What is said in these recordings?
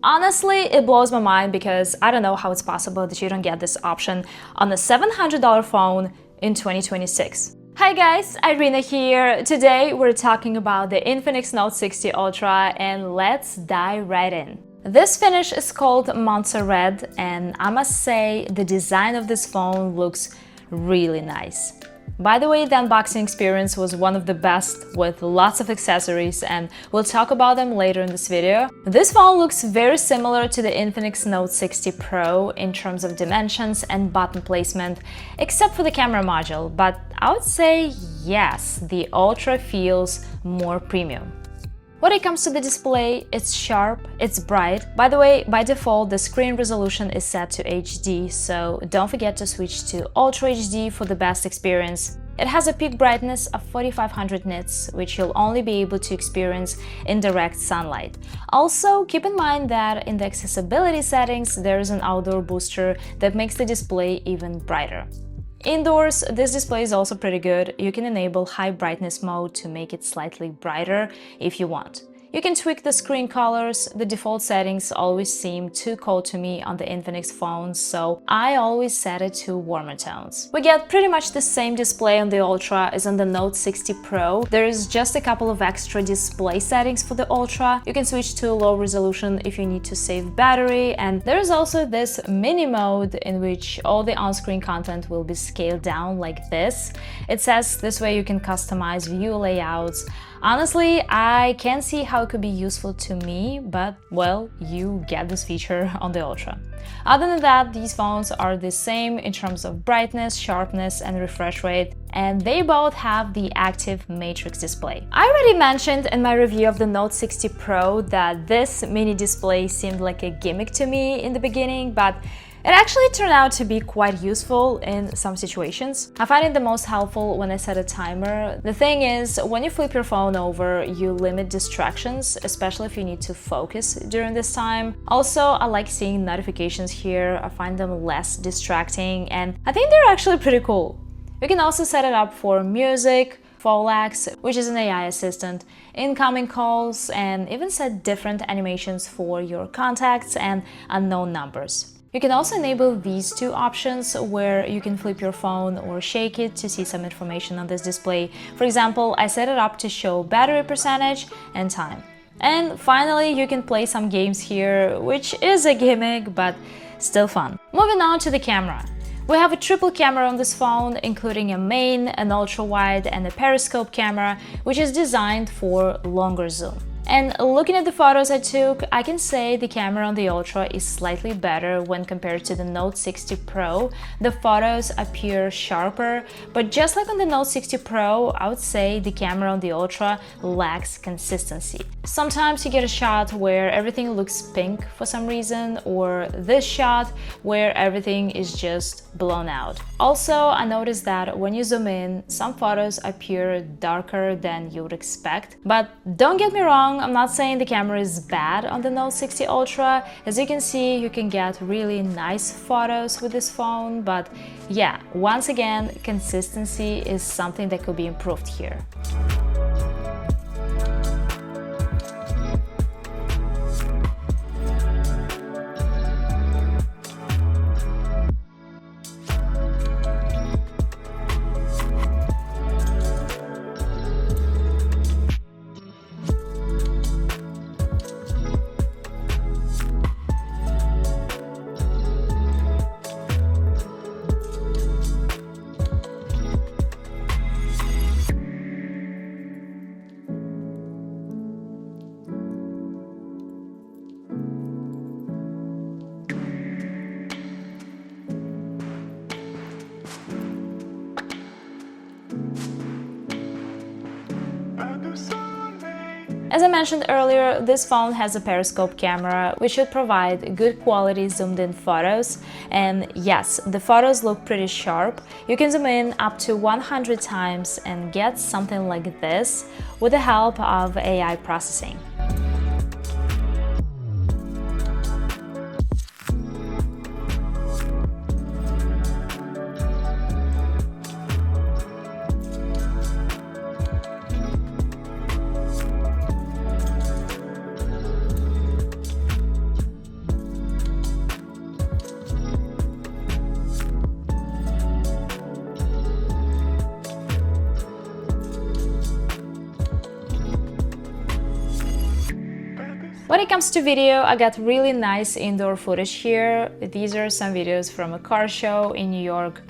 Honestly, it blows my mind because I don't know how it's possible that you don't get this option on a $700 phone in 2026. Hi guys, Irina here. Today we're talking about the Infinix Note 60 Ultra and let's dive right in. This finish is called Monster Red and I must say the design of this phone looks really nice. By the way, the unboxing experience was one of the best with lots of accessories and we'll talk about them later in this video. This phone looks very similar to the Infinix Note 60 Pro in terms of dimensions and button placement, except for the camera module, but I would say yes, the Ultra feels more premium. When it comes to the display, it's sharp, it's bright. By the way, by default, the screen resolution is set to HD, so don't forget to switch to Ultra HD for the best experience. It has a peak brightness of 4500 nits, which you'll only be able to experience in direct sunlight. Also, keep in mind that in the accessibility settings, there is an outdoor booster that makes the display even brighter. Indoors, this display is also pretty good. You can enable high brightness mode to make it slightly brighter if you want. You can tweak the screen colors. The default settings always seem too cold to me on the Infinix phones, so I always set it to warmer tones. We get pretty much the same display on the Ultra as on the Note 60 Pro. There is just a couple of extra display settings for the Ultra. You can switch to low resolution if you need to save battery, and there is also this mini mode in which all the on-screen content will be scaled down like this. It says this way you can customize view layouts. Honestly, I can't see how it could be useful to me, but well, you get this feature on the Ultra. Other than that, these phones are the same in terms of brightness, sharpness, and refresh rate, and they both have the active matrix display. I already mentioned in my review of the Note 60 Pro that this mini display seemed like a gimmick to me in the beginning, but it actually turned out to be quite useful in some situations. I find it the most helpful when I set a timer. The thing is, when you flip your phone over, you limit distractions, especially if you need to focus during this time. Also, I like seeing notifications here. I find them less distracting and I think they're actually pretty cool. You can also set it up for music, Folax, which is an AI assistant, incoming calls, and even set different animations for your contacts and unknown numbers. You can also enable these two options where you can flip your phone or shake it to see some information on this display. For example, I set it up to show battery percentage and time. And finally, you can play some games here, which is a gimmick, but still fun. Moving on to the camera. We have a triple camera on this phone, including a main, an ultra-wide, and a periscope camera, which is designed for longer zoom. And looking at the photos I took, I can say the camera on the Ultra is slightly better when compared to the Note 60 Pro. The photos appear sharper, but just like on the Note 60 Pro, I would say the camera on the Ultra lacks consistency. Sometimes you get a shot where everything looks pink for some reason, or this shot where everything is just blown out. Also, I noticed that when you zoom in, some photos appear darker than you would expect. But don't get me wrong, I'm not saying the camera is bad on the Note 60 Ultra. As you can see, you can get really nice photos with this phone, but yeah, once again, consistency is something that could be improved here. As I mentioned earlier, this phone has a periscope camera, which should provide good quality zoomed-in photos. And yes, the photos look pretty sharp. You can zoom in up to 100 times and get something like this with the help of AI processing. it comes to video, I got really nice indoor footage here. These are some videos from a car show in New York.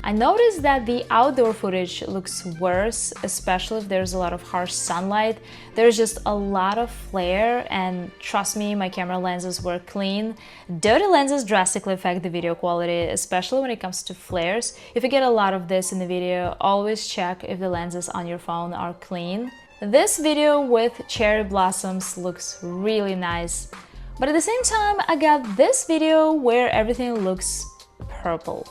I noticed that the outdoor footage looks worse, especially if there's a lot of harsh sunlight. There's just a lot of flare, and trust me, my camera lenses were clean. Dirty lenses drastically affect the video quality, especially when it comes to flares. If you get a lot of this in the video, always check if the lenses on your phone are clean. This video with cherry blossoms looks really nice, but at the same time, I got this video where everything looks purple.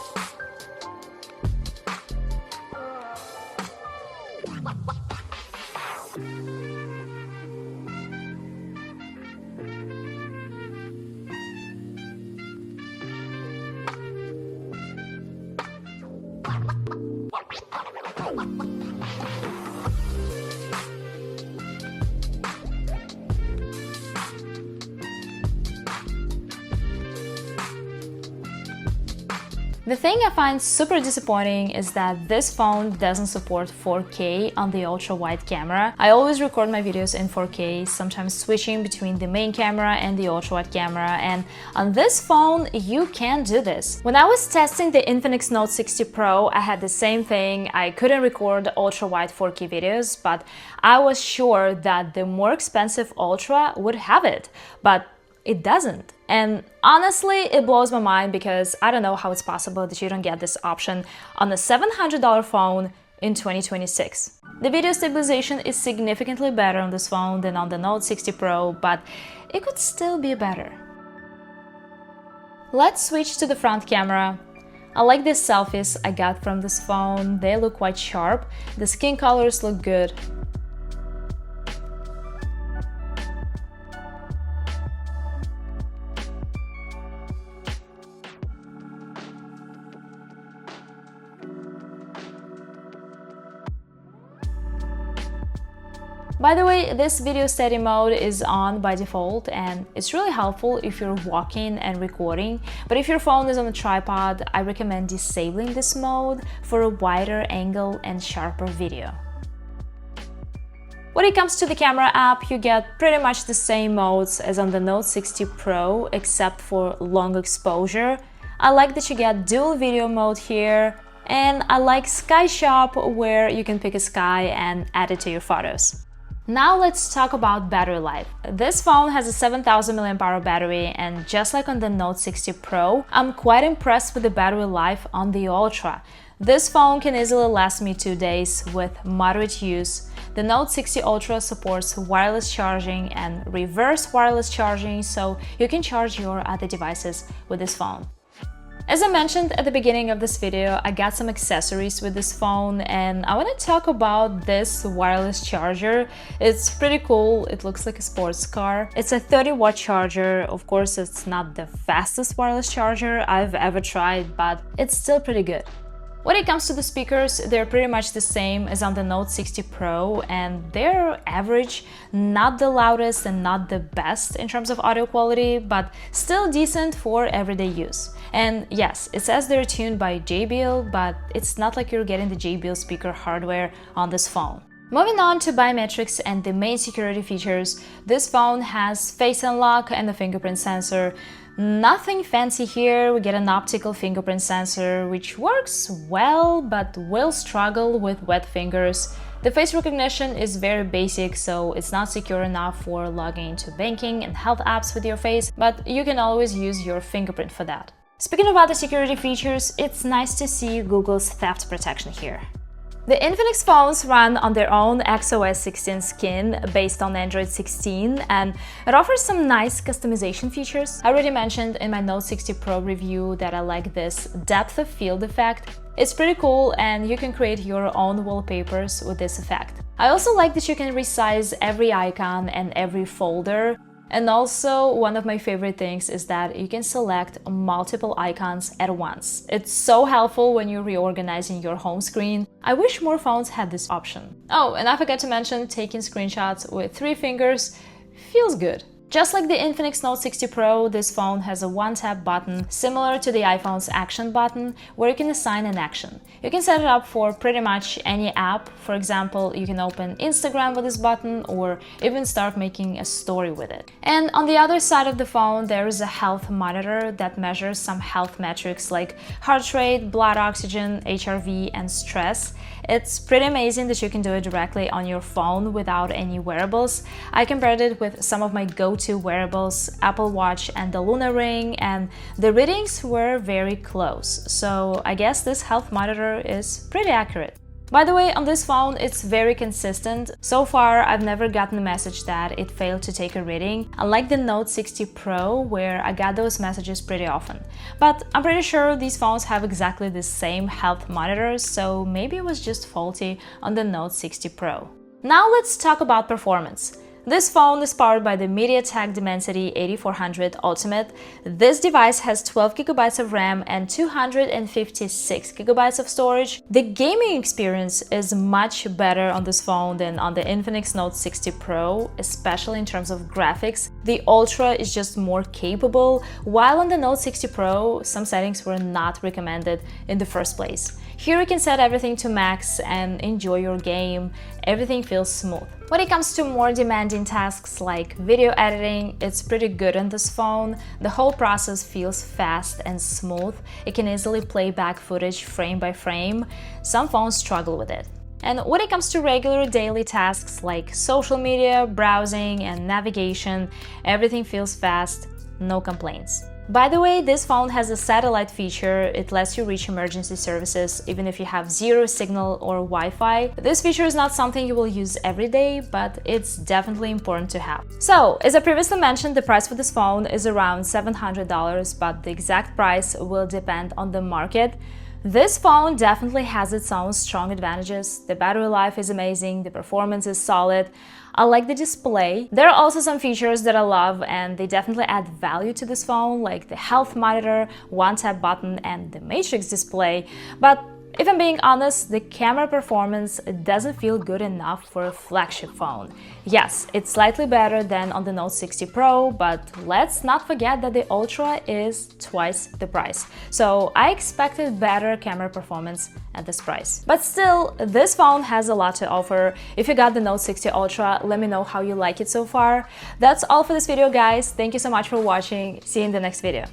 The thing I find super disappointing is that this phone doesn't support 4K on the ultra-wide camera. I always record my videos in 4K, sometimes switching between the main camera and the ultra-wide camera, and on this phone you can't do this. When I was testing the Infinix Note 60 Pro, I had the same thing. I couldn't record ultra-wide 4K videos, but I was sure that the more expensive Ultra would have it, but it doesn't. And honestly, it blows my mind because I don't know how it's possible that you don't get this option on a $700 phone in 2026. The video stabilization is significantly better on this phone than on the Note 60 Pro, but it could still be better. Let's switch to the front camera. I like these selfies I got from this phone. They look quite sharp. The skin colors look good. By the way, this video steady mode is on by default, and it's really helpful if you're walking and recording, but if your phone is on a tripod, I recommend disabling this mode for a wider angle and sharper video. When it comes to the camera app, you get pretty much the same modes as on the Note 60 Pro, except for long exposure. I like that you get dual video mode here, and I like Sky Shop, where you can pick a sky and add it to your photos. Now let's talk about battery life. This phone has a 7000 mAh battery, and just like on the Note 60 Pro, I'm quite impressed with the battery life on the Ultra. This phone can easily last me 2 days with moderate use. The Note 60 Ultra supports wireless charging and reverse wireless charging, so you can charge your other devices with this phone. As I mentioned at the beginning of this video, I got some accessories with this phone, and I want to talk about this wireless charger. It's pretty cool. It looks like a sports car. It's a 30-watt charger. Of course, it's not the fastest wireless charger I've ever tried, but it's still pretty good. When it comes to the speakers, they're pretty much the same as on the Note 60 Pro, and they're average, not the loudest and not the best in terms of audio quality, but still decent for everyday use. And yes, it says they're tuned by JBL, but it's not like you're getting the JBL speaker hardware on this phone. Moving on to biometrics and the main security features, this phone has face unlock and a fingerprint sensor. Nothing fancy here. We get an optical fingerprint sensor, which works well, but will struggle with wet fingers. The face recognition is very basic, so it's not secure enough for logging into banking and health apps with your face, but you can always use your fingerprint for that. Speaking of other security features, it's nice to see Google's theft protection here. The Infinix phones run on their own XOS 16 skin based on Android 16, and it offers some nice customization features. I already mentioned in my Note 60 Pro review that I like this depth of field effect. It's pretty cool, and you can create your own wallpapers with this effect. I also like that you can resize every icon and every folder. And also, one of my favorite things is that you can select multiple icons at once. It's so helpful when you're reorganizing your home screen. I wish more phones had this option. Oh, and I forgot to mention, taking screenshots with 3 fingers feels good. Just like the Infinix Note 60 Pro, this phone has a one-tap button similar to the iPhone's Action button, where you can assign an action. You can set it up for pretty much any app. For example, you can open Instagram with this button or even start making a story with it. And on the other side of the phone, there is a health monitor that measures some health metrics like heart rate, blood oxygen, HRV, and stress. It's pretty amazing that you can do it directly on your phone without any wearables. I compared it with some of my go-to wearables, Apple Watch and the Luna Ring, and the readings were very close. So I guess this health monitor is pretty accurate. By the way, on this phone, it's very consistent. So far, I've never gotten a message that it failed to take a reading, unlike the Note 60 Pro, where I got those messages pretty often. But I'm pretty sure these phones have exactly the same health monitors, so maybe it was just faulty on the Note 60 Pro. Now let's talk about performance. This phone is powered by the MediaTek Dimensity 8400 Ultimate. This device has 12 GB of RAM and 256 GB of storage. The gaming experience is much better on this phone than on the Infinix Note 60 Pro, especially in terms of graphics. The Ultra is just more capable, while on the Note 60 Pro, some settings were not recommended in the first place. Here you can set everything to max and enjoy your game. Everything feels smooth. When it comes to more demanding tasks like video editing, it's pretty good on this phone. The whole process feels fast and smooth. It can easily play back footage frame by frame. Some phones struggle with it. And when it comes to regular daily tasks like social media, browsing, and navigation, everything feels fast, no complaints. By the way, this phone has a satellite feature. It lets you reach emergency services even if you have zero signal or Wi-Fi. This feature is not something you will use every day, but it's definitely important to have. So, as I previously mentioned, the price for this phone is around $700, but the exact price will depend on the market. This phone definitely has its own strong advantages. The battery life is amazing, the performance is solid. I like the display. There are also some features that I love and they definitely add value to this phone, like the health monitor, one-tap button, and the matrix display. But if I'm being honest, the camera performance doesn't feel good enough for a flagship phone. Yes, it's slightly better than on the Note 60 Pro, but let's not forget that the Ultra is twice the price. So I expected better camera performance at this price. But still, this phone has a lot to offer. If you got the Note 60 Ultra, let me know how you like it so far. That's all for this video, guys. Thank you so much for watching. See you in the next video.